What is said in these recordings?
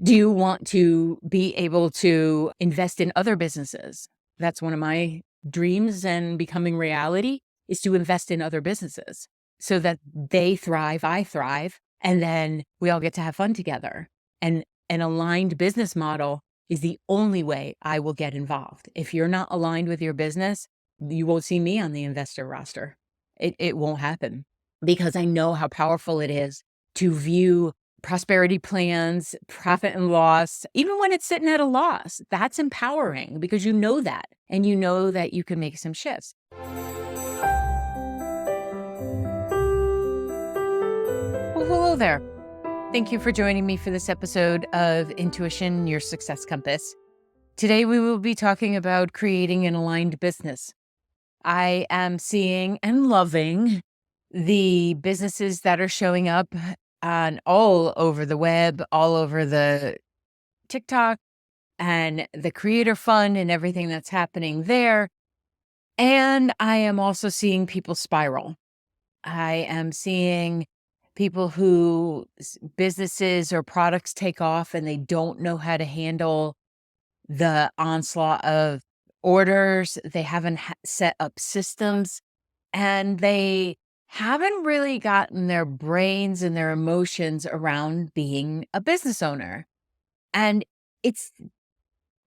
Do you want to be able to invest in other businesses? That's one of my dreams and becoming reality is to invest in other businesses so that they thrive, I thrive, and then we all get to have fun together. And an aligned business model is the only way I will get involved. If you're not aligned with your business, you won't see me on the investor roster. It won't happen because I know how powerful it is to view prosperity plans, profit and loss, even when it's sitting at a loss. That's empowering because you know that, and you know that you can make some shifts. Well, hello there. Thank you for joining me for this episode of Intuition, Your Success Compass. Today, we will be talking about creating an aligned business. I am seeing and loving the businesses that are showing up on all over the web, all over the TikTok and the Creator Fund and everything that's happening there. And I am also seeing people spiral. I am seeing people who businesses or products take off and they don't know how to handle the onslaught of orders. They haven't set up systems and they haven't really gotten their brains and their emotions around being a business owner. And it's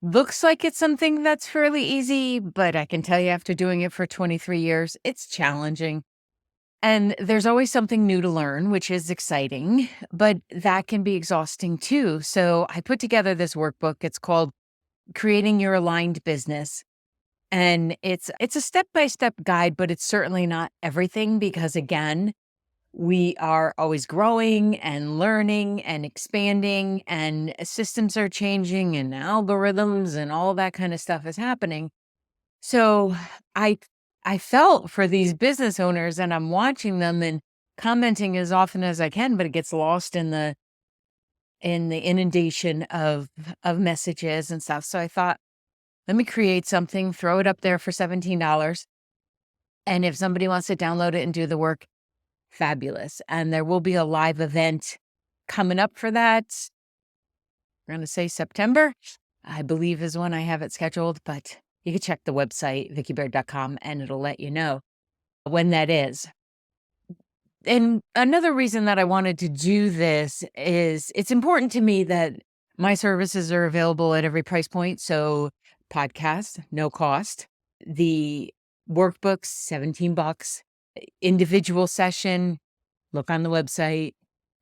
looks like it's something that's fairly easy, but I can tell you after doing it for 23 years, it's challenging. And there's always something new to learn, which is exciting, but that can be exhausting too. So I put together this workbook. It's called Creating Your Aligned Business. And it's a step-by-step guide, but it's certainly not everything because again, we are always growing and learning and expanding and systems are changing and algorithms and all that kind of stuff is happening. So I felt for these business owners and I'm watching them and commenting as often as I can, but it gets lost in the inundation of messages and stuff. So I thought, let me create something, throw it up there for $17. And if somebody wants to download it and do the work, fabulous. And there will be a live event coming up for that. We're going to say September, I believe is when I have it scheduled, but you can check the website, vickibaird.com, and it'll let you know when that is. And another reason that I wanted to do this is it's important to me that my services are available at every price point. So podcast, no cost. The workbooks, $17. Individual session, look on the website.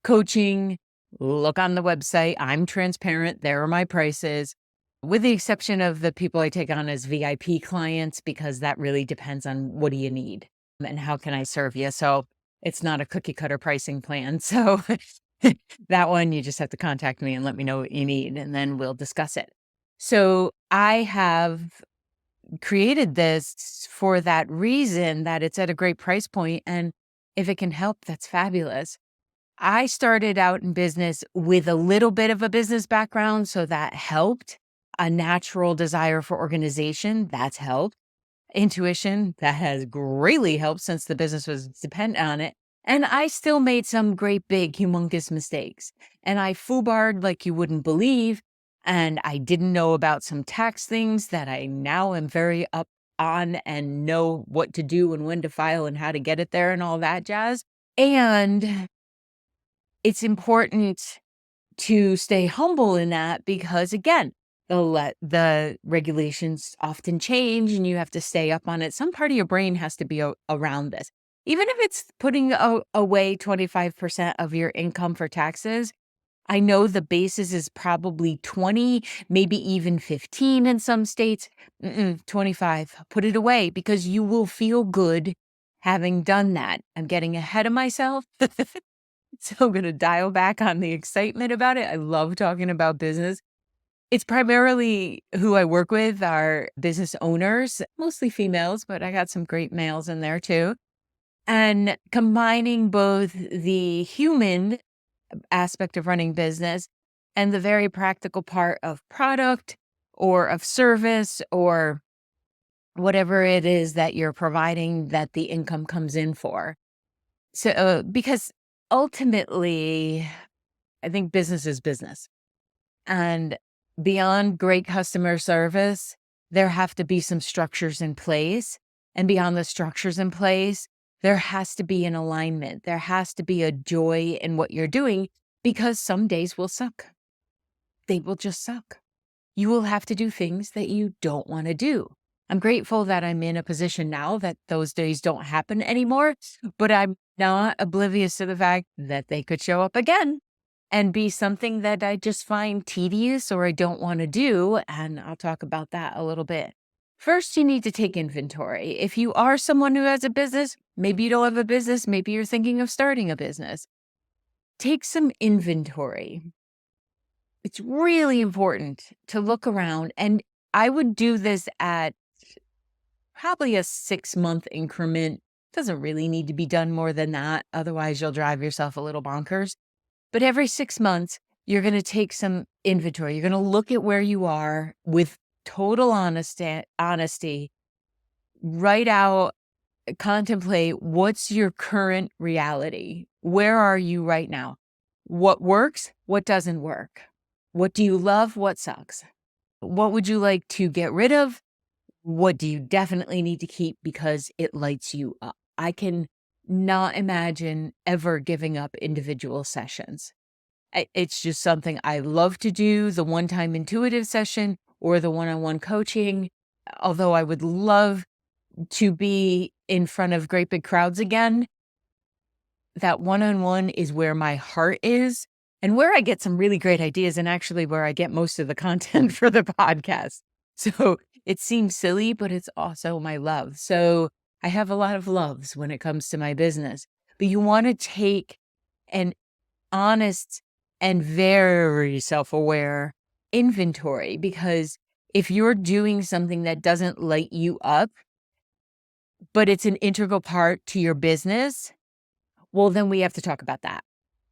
Coaching, look on the website. I'm transparent. There are my prices, with the exception of the people I take on as VIP clients, because that really depends on what do you need and how can I serve you. So it's not a cookie cutter pricing plan. So that one, you just have to contact me and let me know what you need, and then we'll discuss it. So I have created this for that reason, that it's at a great price point. And if it can help, that's fabulous. I started out in business with a little bit of a business background, so that helped. A natural desire for organization, that's helped. Intuition, that has greatly helped since the business was dependent on it. And I still made some great, big, humongous mistakes. And I foobarred like you wouldn't believe. And I didn't know about some tax things that I now am very up on and know what to do and when to file and how to get it there and all that jazz. And it's important to stay humble in that because, again, the regulations often change and you have to stay up on it. Some part of your brain has to be around this. Even if it's putting away 25% of your income for taxes, I know the basis is probably 20, maybe even 15 in some states. 25. Put it away because you will feel good having done that. I'm getting ahead of myself. So I'm going to dial back on the excitement about it. I love talking about business. It's primarily who I work with are business owners, mostly females, but I got some great males in there too. And combining both the human aspect of running business and the very practical part of product or of service or whatever it is that you're providing that the income comes in for. So, because ultimately, I think business is business. And beyond great customer service, there have to be some structures in place. And beyond the structures in place, there has to be an alignment. There has to be a joy in what you're doing, because some days will suck. They will just suck. You will have to do things that you don't want to do. I'm grateful that I'm in a position now that those days don't happen anymore, but I'm not oblivious to the fact that they could show up again and be something that I just find tedious or I don't want to do. And I'll talk about that a little bit. First, you need to take inventory. If you are someone who has a business, maybe you don't have a business, maybe you're thinking of starting a business, take some inventory. It's really important to look around, and I would do this at probably a 6-month increment. Doesn't really need to be done more than that. Otherwise, you'll drive yourself a little bonkers. But every 6 months, you're going to take some inventory. You're going to look at where you are with total honesty, write out, contemplate what's your current reality. Where are you right now? What works? What doesn't work? What do you love? What sucks? What would you like to get rid of? What do you definitely need to keep because it lights you up? I can not imagine ever giving up individual sessions. It's just something I love to do, the one-time intuitive session or the one-on-one coaching. Although I would love to be in front of great big crowds again, that one-on-one is where my heart is and where I get some really great ideas, and actually where I get most of the content for the podcast. So it seems silly, but it's also my love. So I have a lot of loves when it comes to my business. But you want to take an honest and very self-aware inventory, because if you're doing something that doesn't light you up, but it's an integral part to your business, well, then we have to talk about that,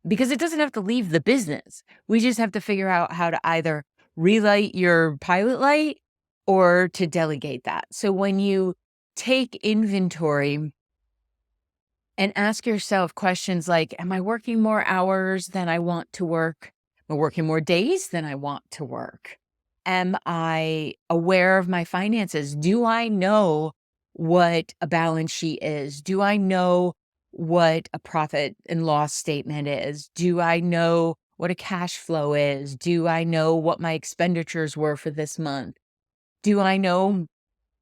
because it doesn't have to leave the business. We just have to figure out how to either relight your pilot light or to delegate that. So when you take inventory and ask yourself questions like, am I working more hours than I want to work? Am I working more days than I want to work? Am I aware of my finances? Do I know what a balance sheet is? Do I know what a profit and loss statement is? Do I know what a cash flow is? Do I know what my expenditures were for this month? Do I know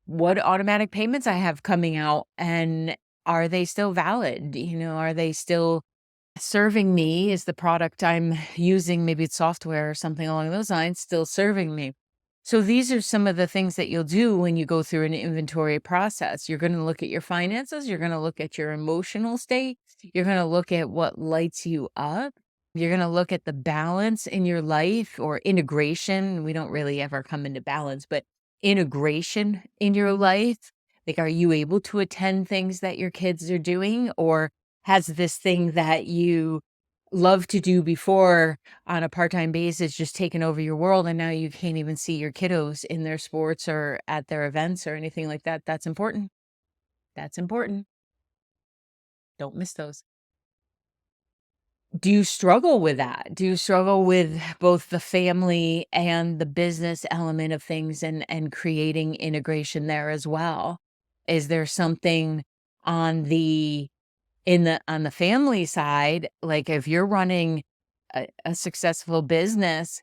what automatic payments I have coming out, and are they still valid? Are they still serving me? Is the product I'm using, maybe it's software or something along those lines, still serving me? So these are some of the things that you'll do when you go through an inventory process. You're going to look at your finances. You're going to look at your emotional state. You're going to look at what lights you up. You're going to look at the balance in your life, or integration. We don't really ever come into balance, but integration in your life. Like, are you able to attend things that your kids are doing, or has this thing that you love to do before on a part-time basis just taken over your world, and now you can't even see your kiddos in their sports or at their events or anything like that? That's important. That's important. Don't miss those. Do you struggle with that? Do you struggle with both the family and the business element of things, and creating integration there as well? Is there something on the on the family side, like if you're running a successful business,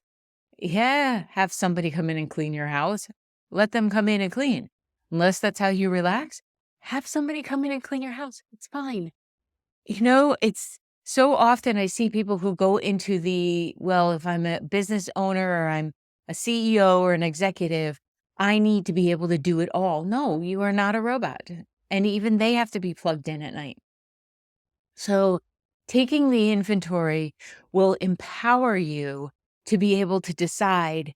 yeah, have somebody come in and clean your house. Let them come in and clean. Unless that's how you relax, have somebody come in and clean your house. It's fine. It's so often I see people who go into well, if I'm a business owner or I'm a CEO or an executive, I need to be able to do it all. No, you are not a robot. And even they have to be plugged in at night. So taking the inventory will empower you to be able to decide,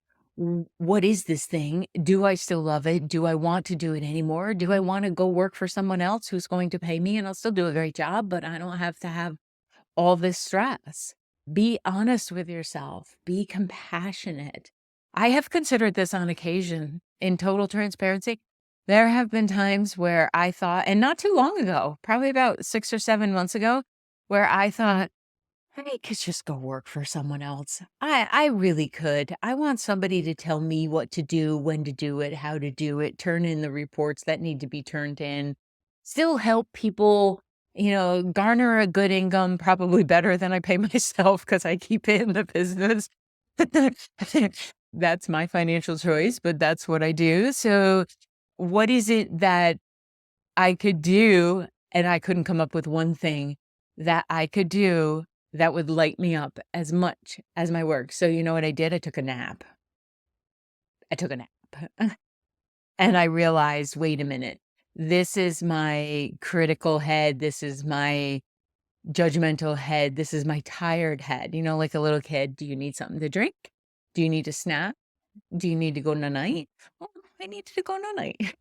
what is this thing? Do I still love it? Do I want to do it anymore? Do I want to go work for someone else who's going to pay me and I'll still do a great job, but I don't have to have all this stress? Be honest with yourself. Be compassionate. I have considered this on occasion, in total transparency. There have been times where I thought, and not too long ago, probably about 6 or 7 months ago, where I thought, I could just go work for someone else. I really could. I want somebody to tell me what to do, when to do it, how to do it, turn in the reports that need to be turned in, still help people, garner a good income, probably better than I pay myself because I keep it in the business. That's my financial choice, but that's what I do. So, what is it that I could do, and I couldn't come up with one thing that I could do that would light me up as much as my work. So you know what I did? I took a nap. I took a nap. And I realized, wait a minute. This is my critical head. This is my judgmental head. This is my tired head. Like a little kid. Do you need something to drink? Do you need a snack? Do you need to go night? Well, I needed to go night.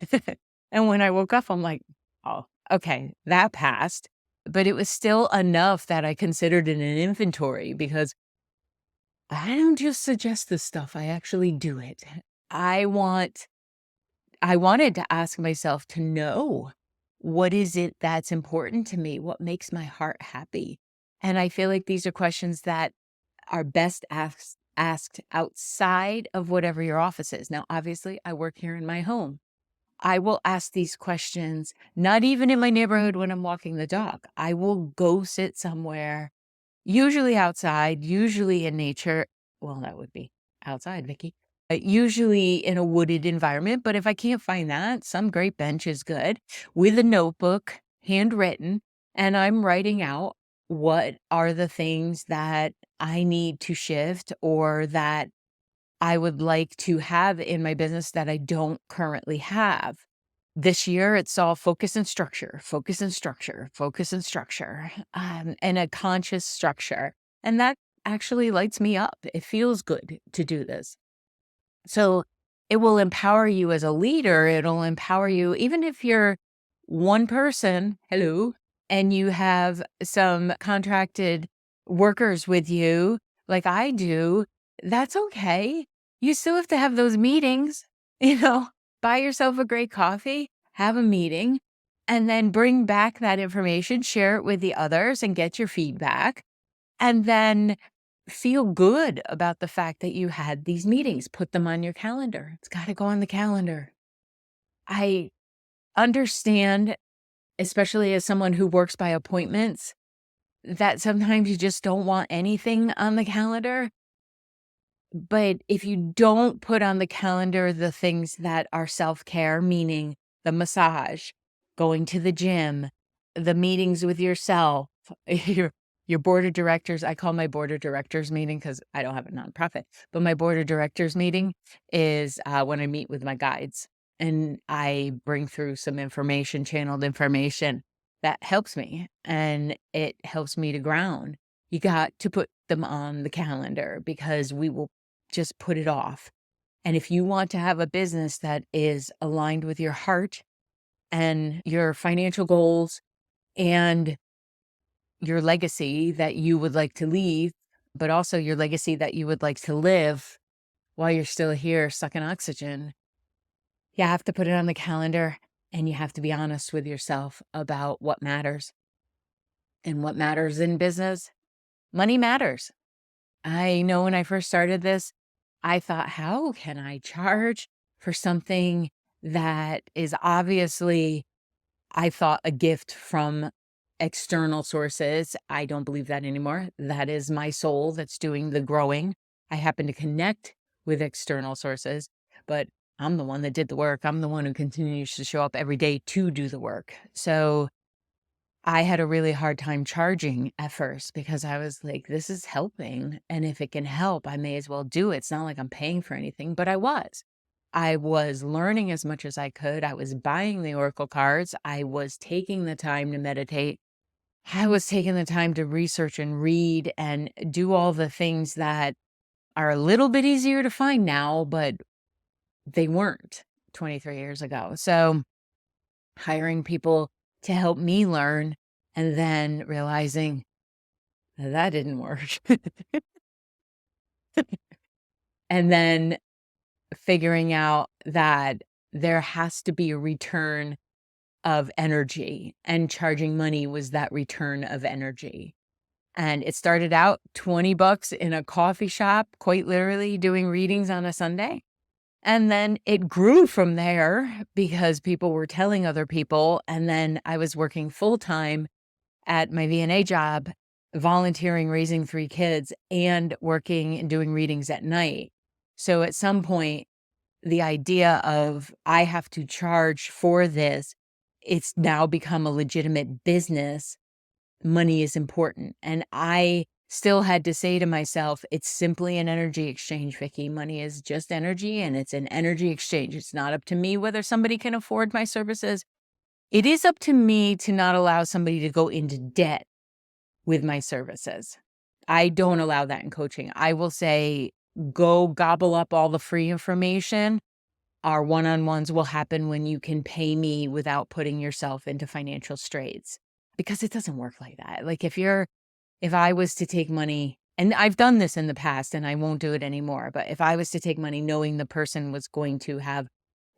And when I woke up, I'm like, oh, okay, that passed. But it was still enough that I considered it an inventory because I don't just suggest this stuff, I actually do it. I want I wanted to ask myself to know, what is it that's important to me? What makes my heart happy? And I feel like these are questions that are best asked outside of whatever your office is. Now, obviously, I work here in my home. I will ask these questions, not even in my neighborhood when I'm walking the dog. I will go sit somewhere, usually outside, usually in nature. Well, that would be outside, Vicky. Usually in a wooded environment. But if I can't find that, some great bench is good, with a notebook, handwritten, and I'm writing out what are the things that I need to shift or that I would like to have in my business that I don't currently have. This year, it's all focus and structure, focus and structure, focus and structure, and a conscious structure. And that actually lights me up. It feels good to do this. So it will empower you as a leader. It'll empower you, even if you're one person, hello, and you have some contracted workers with you, like I do, that's okay. You still have to have those meetings, buy yourself a great coffee, have a meeting, and then bring back that information, share it with the others and get your feedback. And then feel good about the fact that you had these meetings. Put them on your calendar. It's got to go on the calendar. I understand, especially as someone who works by appointments, that sometimes you just don't want anything on the calendar. But if you don't put on the calendar the things that are self-care, meaning the massage, going to the gym, the meetings with yourself, your board of directors, I call my board of directors meeting because I don't have a nonprofit, but my board of directors meeting is when I meet with my guides and I bring through some information, channeled information that helps me and it helps me to ground. You got to put them on the calendar because we will just put it off. And if you want to have a business that is aligned with your heart and your financial goals and your legacy that you would like to leave, but also your legacy that you would like to live while you're still here sucking oxygen, you have to put it on the calendar and you have to be honest with yourself about what matters. And what matters in business? Money matters. I know when I first started this, I thought, how can I charge for something that is obviously, I thought, a gift from external sources? I don't believe that anymore. That is my soul that's doing the growing. I happen to connect with external sources, but I'm the one that did the work. I'm the one who continues to show up every day to do the work. So I had a really hard time charging at first because I was like, this is helping. And if it can help, I may as well do it. It's not like I'm paying for anything, but I was. I was learning as much as I could. I was buying the Oracle cards. I was taking the time to meditate. I was taking the time to research and read and do all the things that are a little bit easier to find now, but they weren't 23 years ago. So hiring people to help me learn and then realizing that didn't work. And then figuring out that there has to be a return of energy, and charging money was that return of energy. And it started out $20 in a coffee shop, quite literally doing readings on a Sunday. And then it grew from there because people were telling other people. And then I was working full time at my VNA job, volunteering, raising 3 kids, and working and doing readings at night. So at some point, the idea of I have to charge for this, it's now become a legitimate business. Money is important. And I still had to say to myself, it's simply an energy exchange, Vicky. Money is just energy and it's an energy exchange. It's not up to me whether somebody can afford my services. It is up to me to not allow somebody to go into debt with my services. I don't allow that in coaching. I will say, go gobble up all the free information. Our one-on-ones will happen when you can pay me without putting yourself into financial straits, because it doesn't work like that. Like if I was to take money, and I've done this in the past and I won't do it anymore, but if I was to take money knowing the person was going to have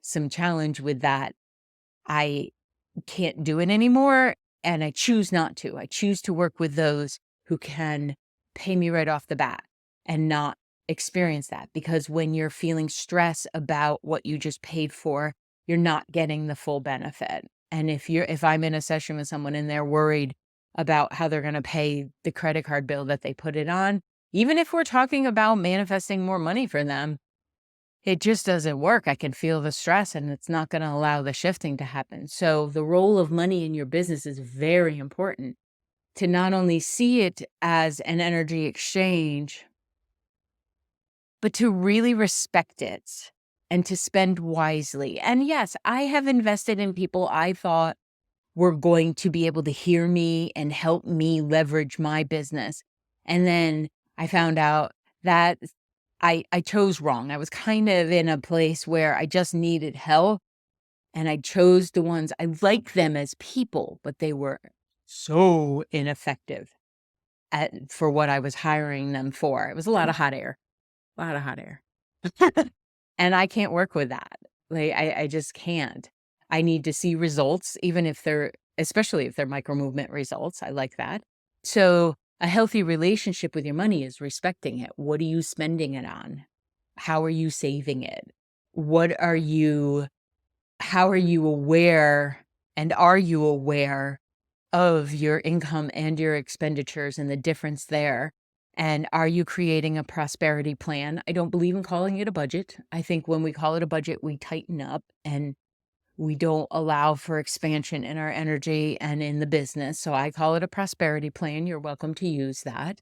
some challenge with that, I can't do it anymore. And I choose not to. I choose to work with those who can pay me right off the bat and not experience that. Because when you're feeling stress about what you just paid for, you're not getting the full benefit. And if I'm in a session with someone and they're worried about how they're going to pay the credit card bill that they put it on, even if we're talking about manifesting more money for them, it just doesn't work. I can feel the stress and it's not going to allow the shifting to happen. So the role of money in your business is very important, to not only see it as an energy exchange, but to really respect it and to spend wisely. And yes, I have invested in people I thought were going to be able to hear me and help me leverage my business. And then I found out that I chose wrong. I was kind of in a place where I just needed help, and I chose the ones I liked them as people, but they were so ineffective for what I was hiring them for. It was a lot of hot air, a lot of hot air. And I can't work with that. Like I just can't. I need to see results, even if especially if they're micro movement results. I like that. So a healthy relationship with your money is respecting it. What are you spending it on? How are you saving it? How are you aware, and are you aware of your income and your expenditures and the difference there? And are you creating a prosperity plan? I don't believe in calling it a budget. I think when we call it a budget, we tighten up and we don't allow for expansion in our energy and in the business. So I call it a prosperity plan. You're welcome to use that.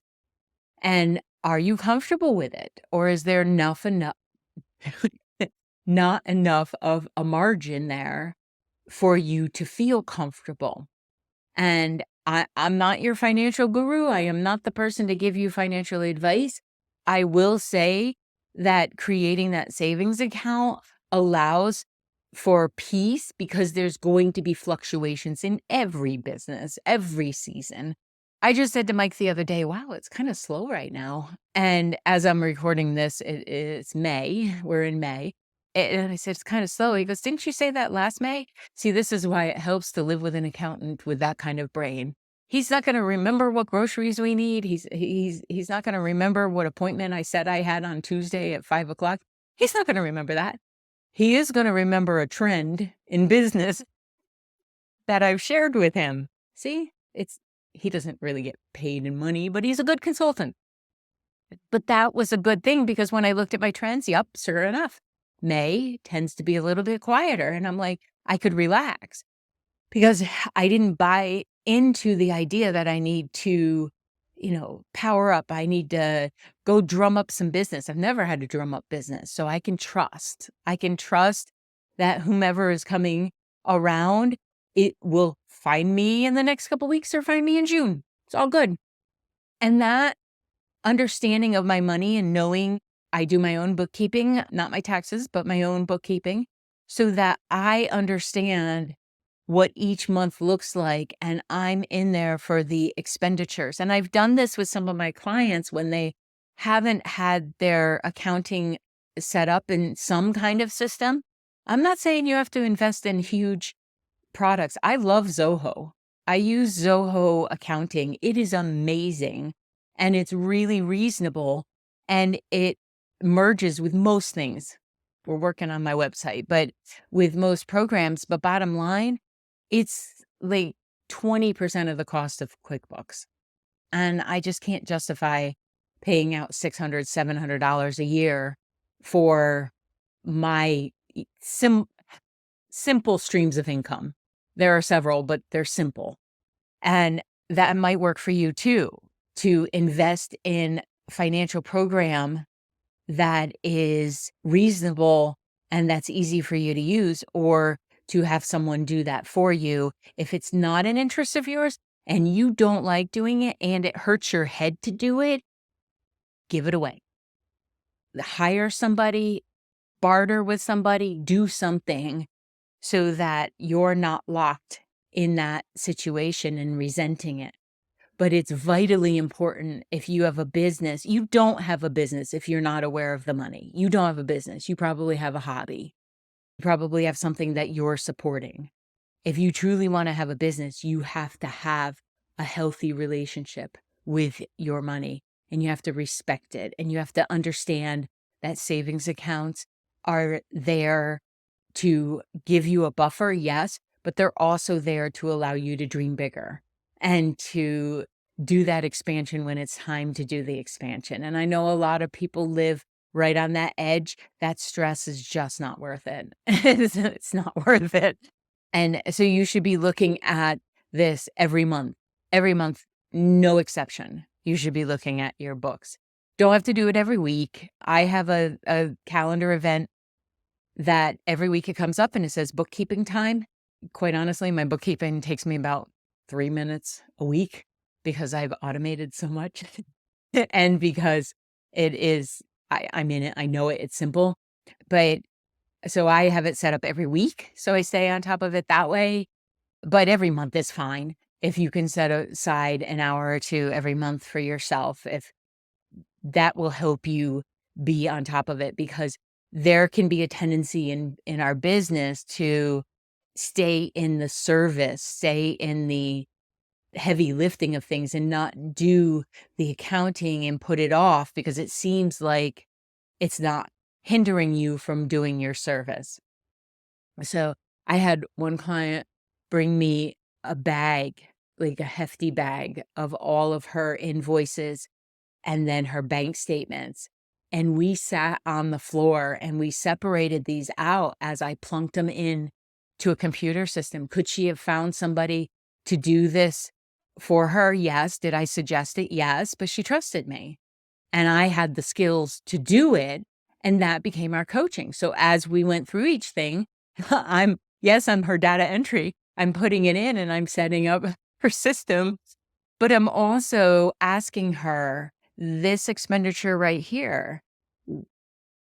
And are you comfortable with it? Or is there enough, not enough of a margin there for you to feel comfortable? And I'm not your financial guru. I am not the person to give you financial advice. I will say that creating that savings account allows for peace, because there's going to be fluctuations in every business, every season. I just said to Mike the other day, wow, it's kind of slow right now. And as I'm recording this, it's May. We're in May. And I said, it's kind of slow. He goes, didn't you say that last May? See, this is why it helps to live with an accountant with that kind of brain. He's not going to remember what groceries we need. He's not going to remember what appointment I said I had on Tuesday at 5 o'clock. He's not going to remember that. He is going to remember a trend in business that I've shared with him. See, he doesn't really get paid in money, but he's a good consultant. But that was a good thing, because when I looked at my trends, yep, sure enough, May tends to be a little bit quieter. And I'm like, I could relax, because I didn't buy into the idea that I need to, power up. I need to go drum up some business. I've never had to drum up business. So I can trust that whomever is coming around, it will find me in the next couple weeks or find me in June. It's all good. And that understanding of my money and knowing I do my own bookkeeping, not my taxes, but my own bookkeeping, so that I understand what each month looks like, and I'm in there for the expenditures. And I've done this with some of my clients when they haven't had their accounting set up in some kind of system. I'm not saying you have to invest in huge products. I love Zoho. I use Zoho Accounting. It is amazing, and it's really reasonable, and it merges with most things. We're working on my website, but with most programs, but bottom line, it's like 20% of the cost of QuickBooks. And I just can't justify paying out $600, $700 a year for my simple streams of income. There are several, but they're simple. And that might work for you too, to invest in financial program that is reasonable and that's easy for you to use, or to have someone do that for you. If it's not an interest of yours and you don't like doing it and it hurts your head to do it, give it away. Hire somebody, barter with somebody, do something so that you're not locked in that situation and resenting it. But it's vitally important if you have a business. You don't have a business if you're not aware of the money. You don't have a business. You probably have a hobby. You probably have something that you're supporting. If you truly want to have a business, you have to have a healthy relationship with your money, and you have to respect it, and you have to understand that savings accounts are there to give you a buffer, yes, but they're also there to allow you to dream bigger and to do that expansion when it's time to do the expansion. And I know a lot of people live right on that edge. That stress is just not worth it. It's not worth it. And so you should be looking at this every month, no exception. You should be looking at your books. Don't have to do it every week. I have a calendar event that every week it comes up and it says bookkeeping time. Quite honestly, my bookkeeping takes me about 3 minutes a week because I've automated so much and because it is, I'm in it, I know it, it's simple. But so I have it set up every week. So I stay on top of it that way. But every month is fine. If you can set aside an hour or two every month for yourself, if that will help you be on top of it, because there can be a tendency in our business to stay in the service, stay in the heavy lifting of things and not do the accounting and put it off because it seems like it's not hindering you from doing your service. So I had one client bring me a bag, like a hefty bag of all of her invoices and then her bank statements. And we sat on the floor and we separated these out as I plunked them in to a computer system. Could she have found somebody to do this for her? Yes. Did I suggest it? Yes. But she trusted me and I had the skills to do it. And that became our coaching. So as we went through each thing, I'm her data entry. I'm putting it in and I'm setting up her system, but I'm also asking her, this expenditure right here,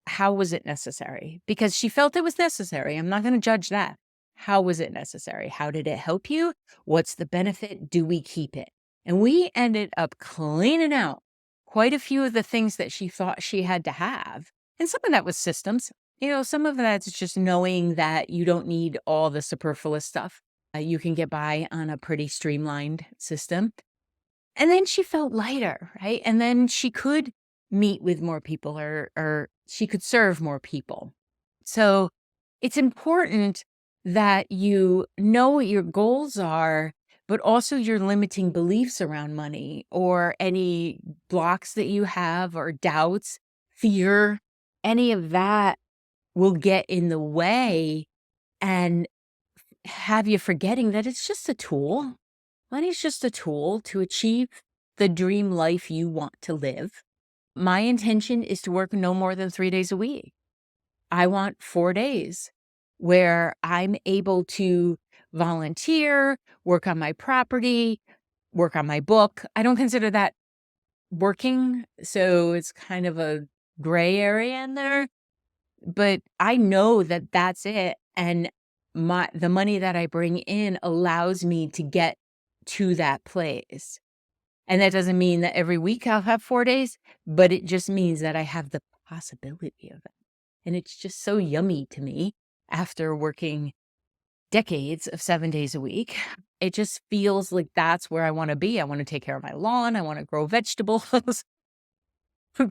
how was it necessary? Because she felt it was necessary. I'm not going to judge that. How was it necessary? How did it help you? What's the benefit? Do we keep it? And we ended up cleaning out quite a few of the things that she thought she had to have. And some of that was systems. Some of that's just knowing that you don't need all the superfluous stuff. You can get by on a pretty streamlined system. And then she felt lighter, right? And then she could meet with more people or she could serve more people. So it's important that you know what your goals are, but also your limiting beliefs around money or any blocks that you have or doubts, fear, any of that will get in the way and have you forgetting that it's just a tool. Money's just a tool to achieve the dream life you want to live. My intention is to work no more than 3 days a week. I want 4 days where I'm able to volunteer, work on my property, work on my book. I don't consider that working, so it's kind of a gray area in there. But I know that that's it, and the money that I bring in allows me to get to that place. And that doesn't mean that every week I'll have 4 days, but it just means that I have the possibility of it. And it's just so yummy to me after working decades of 7 days a week. It just feels like that's where I want to be. I want to take care of my lawn. I want to grow vegetables,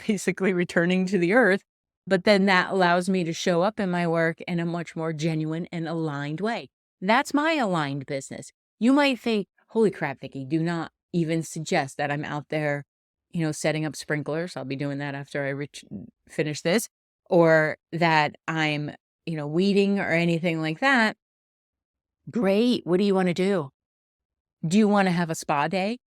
basically returning to the earth. But then that allows me to show up in my work in a much more genuine and aligned way. That's my aligned business. You might think, holy crap, Vicky, do not even suggest that I'm out there, setting up sprinklers. I'll be doing that after I finish this, or that I'm, weeding or anything like that. Great. What do you want to do? Do you want to have a spa day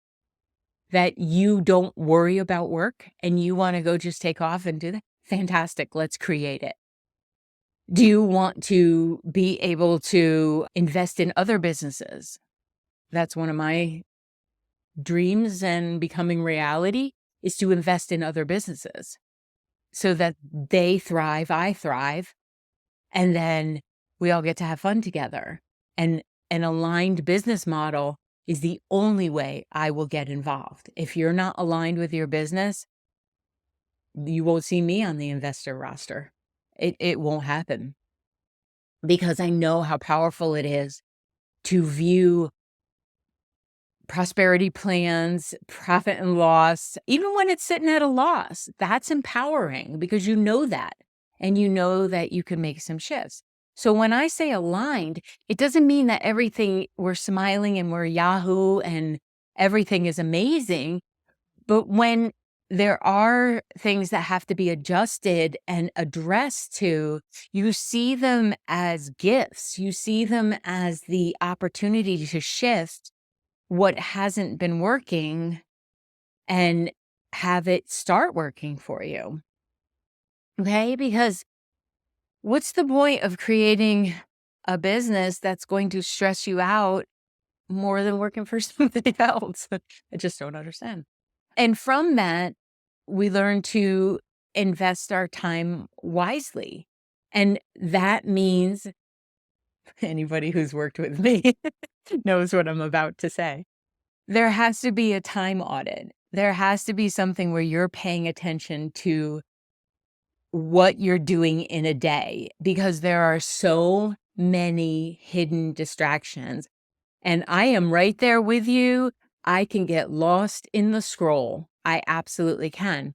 that you don't worry about work and you want to go just take off and do that? Fantastic. Let's create it. Do you want to be able to invest in other businesses? That's one of my dreams and becoming reality, is to invest in other businesses so that they thrive, I thrive, and then we all get to have fun together. And an aligned business model is the only way I will get involved. If you're not aligned with your business, you won't see me on the investor roster. It won't happen, because I know how powerful it is to view prosperity plans, profit and loss, even when it's sitting at a loss. That's empowering, because you know that, and you know that you can make some shifts. So when I say aligned, it doesn't mean that everything, we're smiling and we're Yahoo and everything is amazing. But when there are things that have to be adjusted and addressed to, you see them as gifts. You see them as the opportunity to shift what hasn't been working and have it start working for you. Okay? Because what's the point of creating a business that's going to stress you out more than working for somebody else? I just don't understand. And from that, we learn to invest our time wisely. And that means anybody who's worked with me knows what I'm about to say. There has to be a time audit. There has to be something where you're paying attention to what you're doing in a day, because there are so many hidden distractions. And I am right there with you. I can get lost in the scroll. I absolutely can.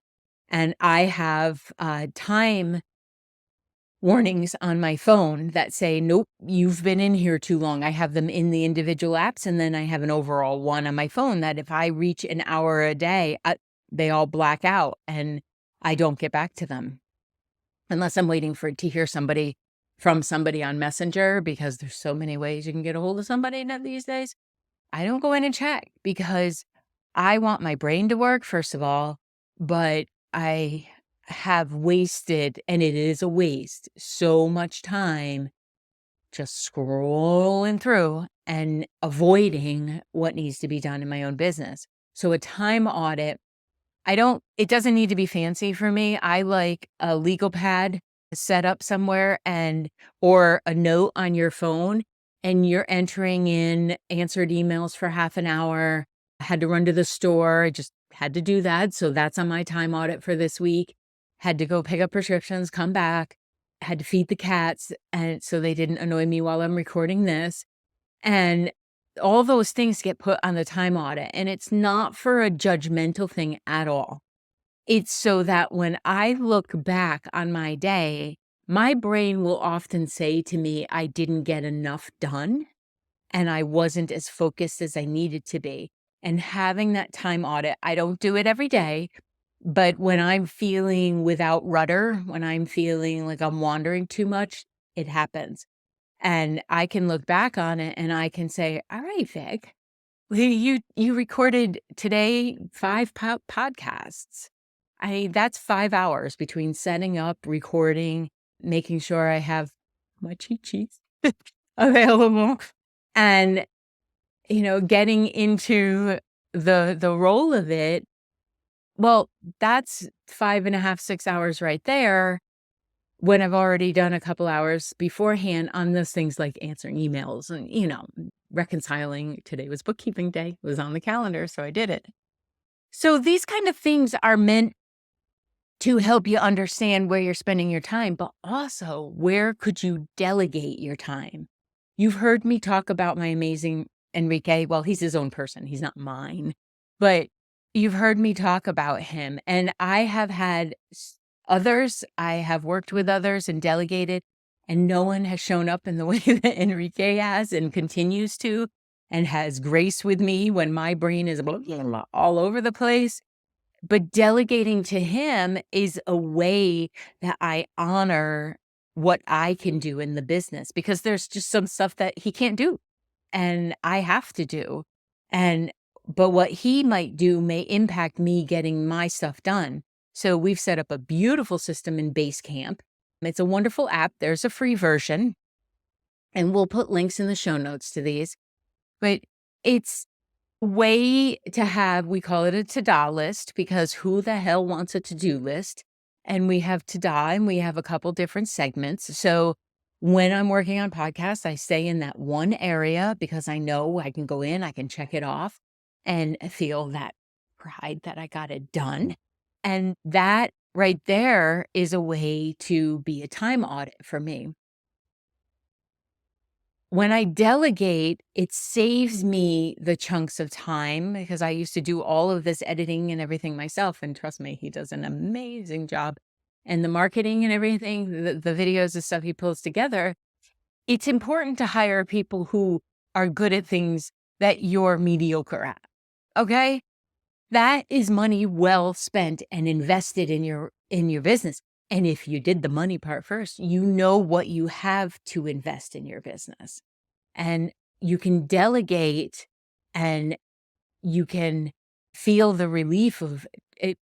And I have time warnings on my phone that say, nope, you've been in here too long. I have them in the individual apps, and then I have an overall one on my phone that if I reach an hour a day, they all black out and I don't get back to them unless I'm waiting to hear from somebody on Messenger, because there's so many ways you can get a hold of somebody these days. I don't go in and check, because I want my brain to work, first of all, but I have wasted, and it is a waste, so much time just scrolling through and avoiding what needs to be done in my own business. So a time audit, it doesn't need to be fancy for me. I like a legal pad set up somewhere, or a note on your phone, and you're entering in answered emails for half an hour. I had to run to the store. I just had to do that. So that's on my time audit for this week. Had to go pick up prescriptions, come back, had to feed the cats, and so they didn't annoy me while I'm recording this. And all those things get put on the time audit, and it's not for a judgmental thing at all. It's so that when I look back on my day, my brain will often say to me, I didn't get enough done and I wasn't as focused as I needed to be. And having that time audit, I don't do it every day, but when I'm feeling without rudder, when I'm feeling like I'm wandering too much, it happens. And I can look back on it and I can say, all right, Vic, you recorded today 5 podcasts. That's 5 hours between setting up, recording, making sure I have my cheat sheets available, and getting into the role of it. Well, that's 5.5, 6 hours right there, when I've already done a couple hours beforehand on those things like answering emails and reconciling. Today was bookkeeping day. It was on the calendar, so I did it. So these kind of things are meant to help you understand where you're spending your time, but also where could you delegate your time? You've heard me talk about my amazing Enrique. Well, he's his own person. He's not mine. But you've heard me talk about him. And I have had others, I have worked with others and delegated, and no one has shown up in the way that Enrique has and continues to, and has grace with me when my brain is all over the place. But delegating to him is a way that I honor what I can do in the business, because there's just some stuff that he can't do and I have to do. And but what he might do may impact me getting my stuff done. So we've set up a beautiful system in Basecamp. It's a wonderful app. There's a free version, and we'll put links in the show notes to these. But it's way to have, we call it a to-do list, because who the hell wants a to-do list? And we have to-do, and we have a couple different segments. So when I'm working on podcasts, I stay in that one area because I know I can go in, I can check it off and feel that pride that I got it done. And that right there is a way to be a time audit for me. When I delegate, it saves me the chunks of time, because I used to do all of this editing and everything myself. And trust me, he does an amazing job. And the marketing and everything, the videos and stuff he pulls together, it's important to hire people who are good at things that you're mediocre at. Okay? That is money well spent and invested in your business. And if you did the money part first, you know what you have to invest in your business. And you can delegate, and you can feel the relief of it.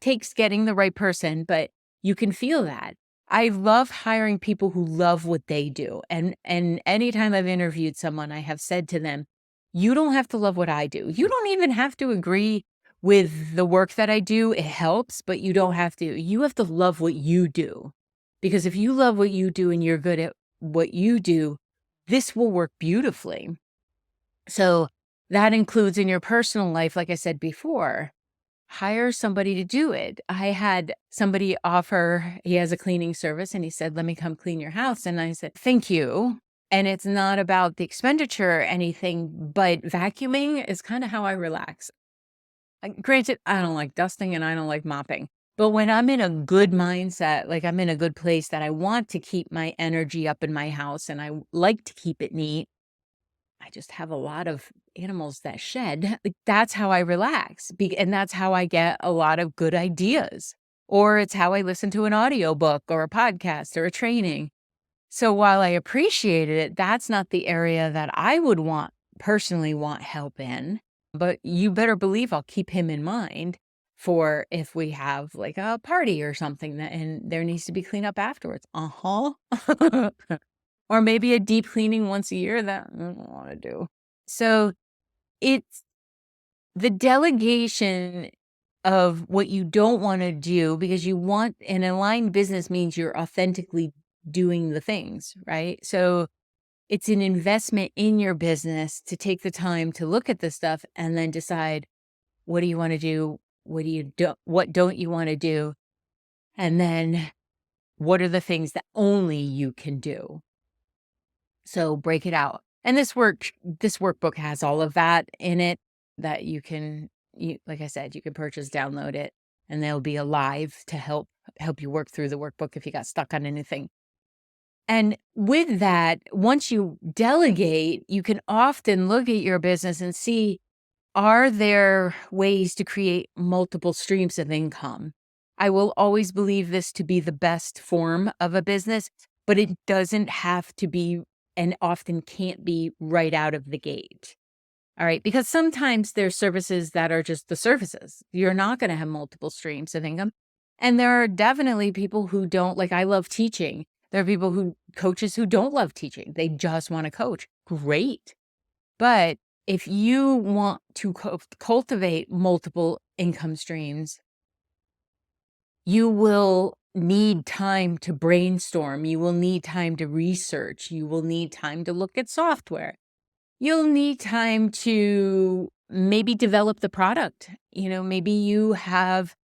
Takes getting the right person, but you can feel that. I love hiring people who love what they do. And anytime I've interviewed someone, I have said to them, you don't have to love what I do. You don't even have to agree with the work that I do. It helps, but you don't have to. You have to love what you do. Because if you love what you do and you're good at what you do, this will work beautifully. So that includes in your personal life, like I said before, hire somebody to do it. I had somebody offer, he has a cleaning service, and he said, let me come clean your house. And I said, thank you. And it's not about the expenditure or anything, but vacuuming is kind of how I relax. Granted, I don't like dusting and I don't like mopping. But when I'm in a good mindset, like I'm in a good place that I want to keep my energy up in my house and I like to keep it neat, I just have a lot of animals that shed. Like, that's how I relax. And that's how I get a lot of good ideas. Or it's how I listen to an audiobook or a podcast or a training. So while I appreciated it, that's not the area that I would personally want help in. But you better believe I'll keep him in mind for if we have like a party or something and there needs to be cleanup afterwards. Or maybe a deep cleaning once a year that I don't want to do. So it's the delegation of what you don't want to do, because you want an aligned business means you're authentically doing the things, right? So it's an investment in your business to take the time to look at the stuff and then decide, what do you want to do? What don't you want to do? And then what are the things that only you can do? So break it out. And this workbook has all of that in it that like I said, you can purchase, download it, and they'll be alive to help you work through the workbook if you got stuck on anything. And with that, once you delegate, you can often look at your business and see, are there ways to create multiple streams of income? I will always believe this to be the best form of a business, but it doesn't have to be, and often can't be, right out of the gate. All right. Because sometimes there's services that are just the services. You're not going to have multiple streams of income. And there are definitely people who don't, like, I love teaching. There are coaches who don't love teaching. They just want to coach. Great. But if you want to cultivate multiple income streams, you will need time to brainstorm. You will need time to research. You will need time to look at software. You'll need time to maybe develop the product. Maybe you have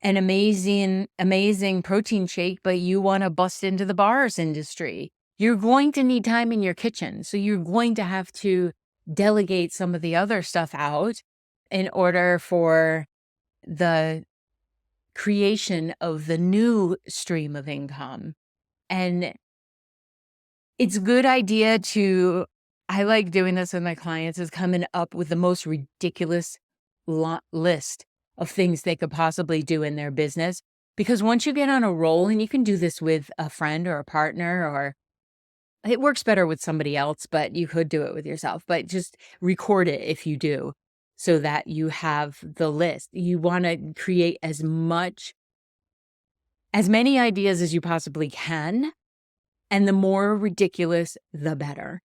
an amazing protein shake, but you want to bust into the bars industry. you're going to need time in your kitchen. So you're going to have to delegate some of the other stuff out in order for the creation of the new stream of income. And it's a good idea to I like doing this with my clients, is coming up with the most ridiculous list of things they could possibly do in their business. Because once you get on a roll, and you can do this with a friend or a partner, or it works better with somebody else, but you could do it with yourself, but just record it if you do, so that you have the list. You want to create as many ideas as you possibly can, and the more ridiculous, the better.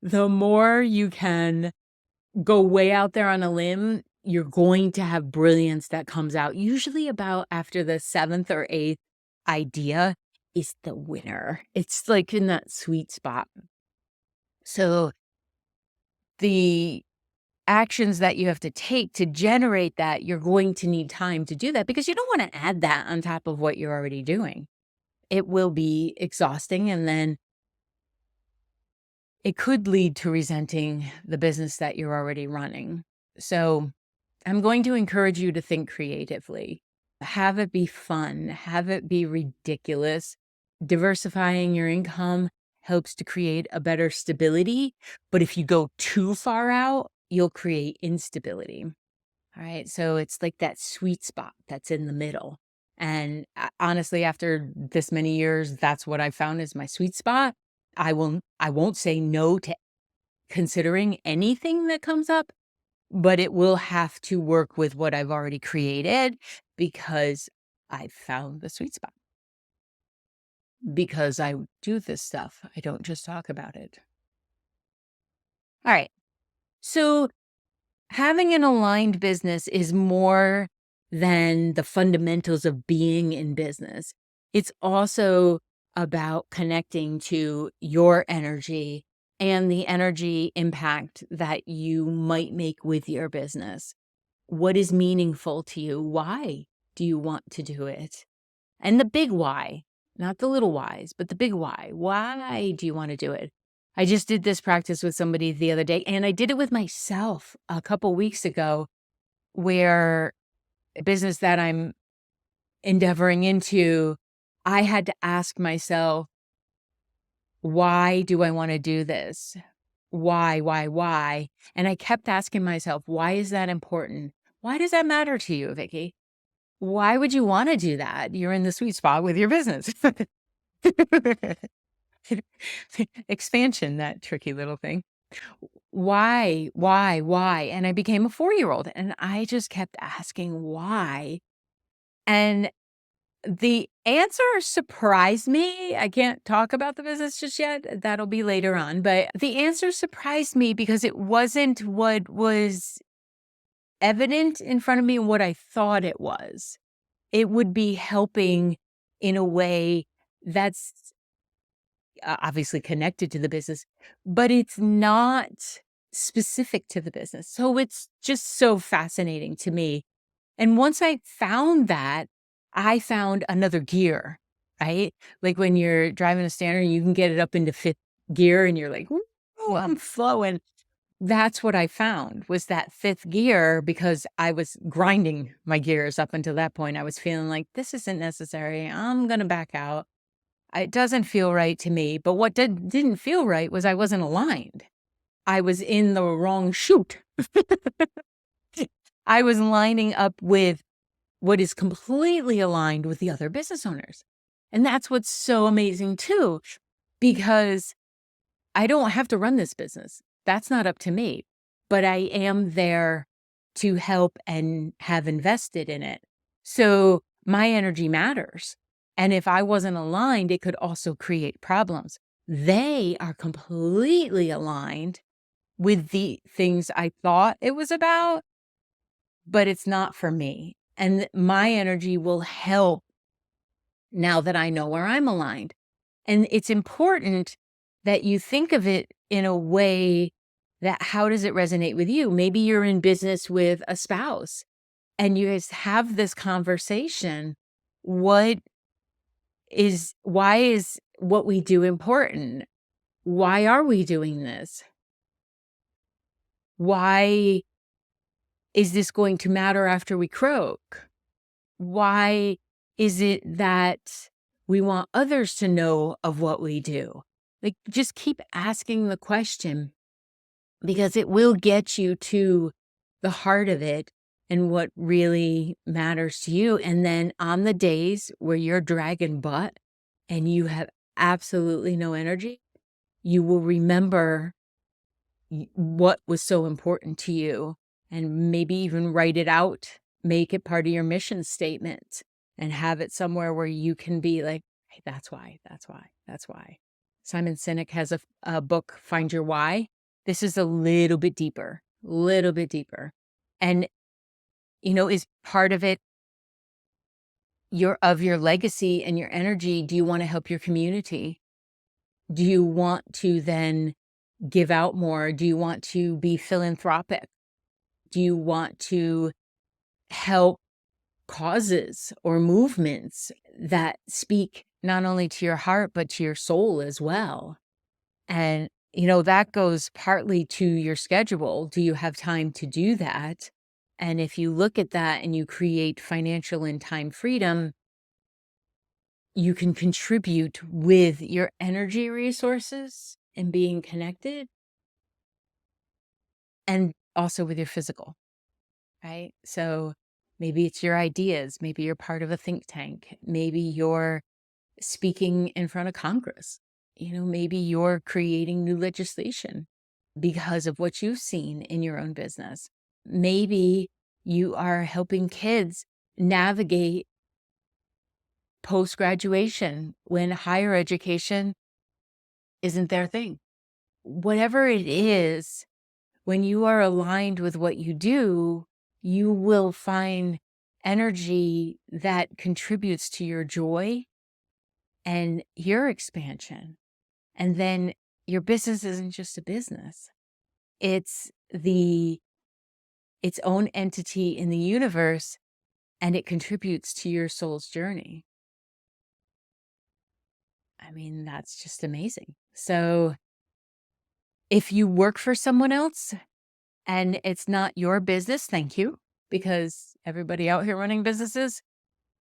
The more you can go way out there on a limb, you're going to have brilliance that comes out. Usually about after the 7th or 8th idea is the winner. It's like in that sweet spot. So the actions that you have to take to generate that, you're going to need time to do that, because you don't want to add that on top of what you're already doing. It will be exhausting, and then it could lead to resenting the business that you're already running. So I'm going to encourage you to think creatively. Have it be fun. Have it be ridiculous. Diversifying your income helps to create a better stability. But if you go too far out, you'll create instability. All right. So it's like that sweet spot that's in the middle. And honestly, after this many years, that's what I found is my sweet spot. I won't say no to considering anything that comes up, but it will have to work with what I've already created, because I found the sweet spot. Because I do this stuff. I don't just talk about it. All right. So having an aligned business is more than the fundamentals of being in business. It's also about connecting to your energy and the energy impact that you might make with your business. What is meaningful to you? Why do you want to do it? And the big why, not the little whys, but the big why. Why do you want to do it? I just did this practice with somebody the other day, and I did it with myself a couple weeks ago, where a business that I'm endeavoring into, I had to ask myself, why do I want to do this? Why? And I kept asking myself, why is that important? Why does that matter to you, Vicky? Why would you want to do that? You're in the sweet spot with your business. Expansion, that tricky little thing. Why? And I became a 4-year-old, and I just kept asking why. And the answer surprised me. I can't talk about the business just yet. That'll be later on. But the answer surprised me because it wasn't what was evident in front of me and what I thought it was. It would be helping in a way that's obviously connected to the business, but it's not specific to the business. So it's just so fascinating to me. And once I found that, I found another gear, right? Like when you're driving a Standard, you can get it up into 5th gear and you're like, "Ooh, I'm flowing." That's what I found, was that 5th gear, because I was grinding my gears up until that point. I was feeling like, this isn't necessary. I'm going to back out. It doesn't feel right to me. But what didn't feel right was I wasn't aligned. I was in the wrong chute. I was lining up with what is completely aligned with the other business owners. And that's what's so amazing too, because I don't have to run this business. That's not up to me, but I am there to help and have invested in it. So my energy matters. And if I wasn't aligned, it could also create problems. They are completely aligned with the things I thought it was about, but it's not for me. And my energy will help now that I know where I'm aligned. And it's important that you think of it in a way that, how does it resonate with you? Maybe you're in business with a spouse and you guys have this conversation. Why is what we do important? Why are we doing this? Why is this going to matter after we croak? Why is it that we want others to know of what we do? Like, just keep asking the question, because it will get you to the heart of it and what really matters to you. And then on the days where you're dragging butt and you have absolutely no energy, you will remember what was so important to you, and maybe even write it out, make it part of your mission statement, and have it somewhere where you can be like, hey, that's why, that's why, that's why. Simon Sinek has a book, Find Your Why. This is a little bit deeper. And, is part of it your legacy and your energy? Do you want to help your community? Do you want to then give out more? Do you want to be philanthropic? Do you want to help causes or movements that speak not only to your heart, but to your soul as well? And, that goes partly to your schedule. Do you have time to do that? And if you look at that and you create financial and time freedom, you can contribute with your energy resources and being connected, and also with your physical, right? So maybe it's your ideas. Maybe you're part of a think tank. Maybe you're speaking in front of Congress. Maybe you're creating new legislation because of what you've seen in your own business. Maybe you are helping kids navigate post-graduation when higher education isn't their thing. Whatever it is, when you are aligned with what you do, you will find energy that contributes to your joy and your expansion. And then your business isn't just a business. It's its own entity in the universe, and it contributes to your soul's journey. I mean, that's just amazing. So if you work for someone else and it's not your business, thank you, because everybody out here running businesses,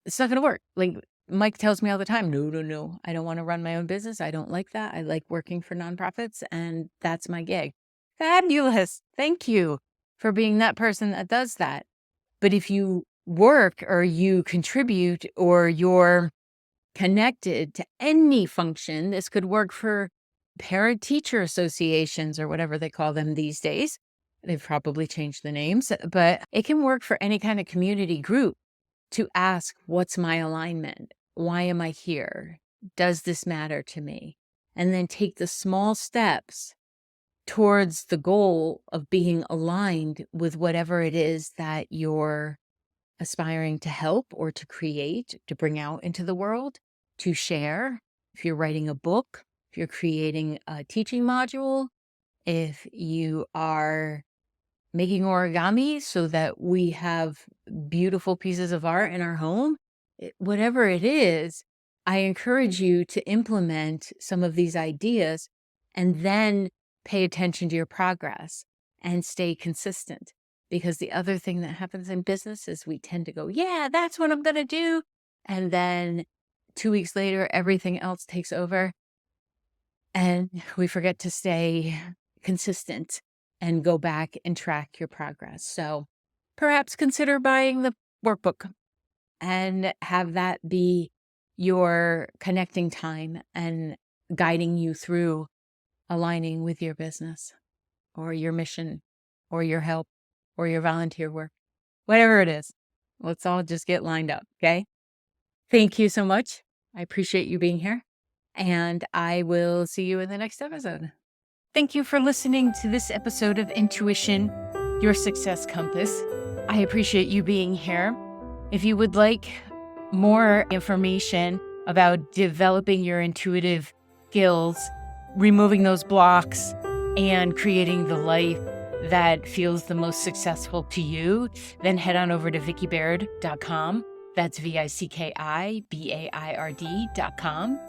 it's not going to work. Like Mike tells me all the time, no, I don't want to run my own business. I don't like that. I like working for nonprofits, and that's my gig. Fabulous. Thank you for being that person that does that. But if you work or you contribute or you're connected to any function, this could work for parent-teacher associations or whatever they call them these days. They've probably changed the names, but it can work for any kind of community group to ask, what's my alignment? Why am I here? Does this matter to me? And then take the small steps towards the goal of being aligned with whatever it is that you're aspiring to help or to create, to bring out into the world, to share. If you're writing a book, if you're creating a teaching module, if you are making origami so that we have beautiful pieces of art in our home, whatever it is, I encourage you to implement some of these ideas and then pay attention to your progress and stay consistent. Because the other thing that happens in business is we tend to go, yeah, that's what I'm going to do. And then 2 weeks later, everything else takes over. And we forget to stay consistent and go back and track your progress. So perhaps consider buying the workbook and have that be your connecting time and guiding you through aligning with your business or your mission or your help or your volunteer work, whatever it is. Let's all just get lined up, okay? Thank you so much. I appreciate you being here, and I will see you in the next episode. Thank you for listening to this episode of Intuition, Your Success Compass. I appreciate you being here. If you would like more information about developing your intuitive skills, removing those blocks, and creating the life that feels the most successful to you, then head on over to vickibaird.com. That's VICKIBAIRD.com.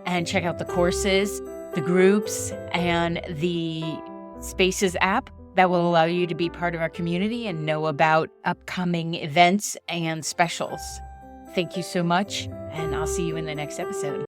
and check out the courses, the groups, and the Spaces app that will allow you to be part of our community and know about upcoming events and specials. Thank you so much, and I'll see you in the next episode.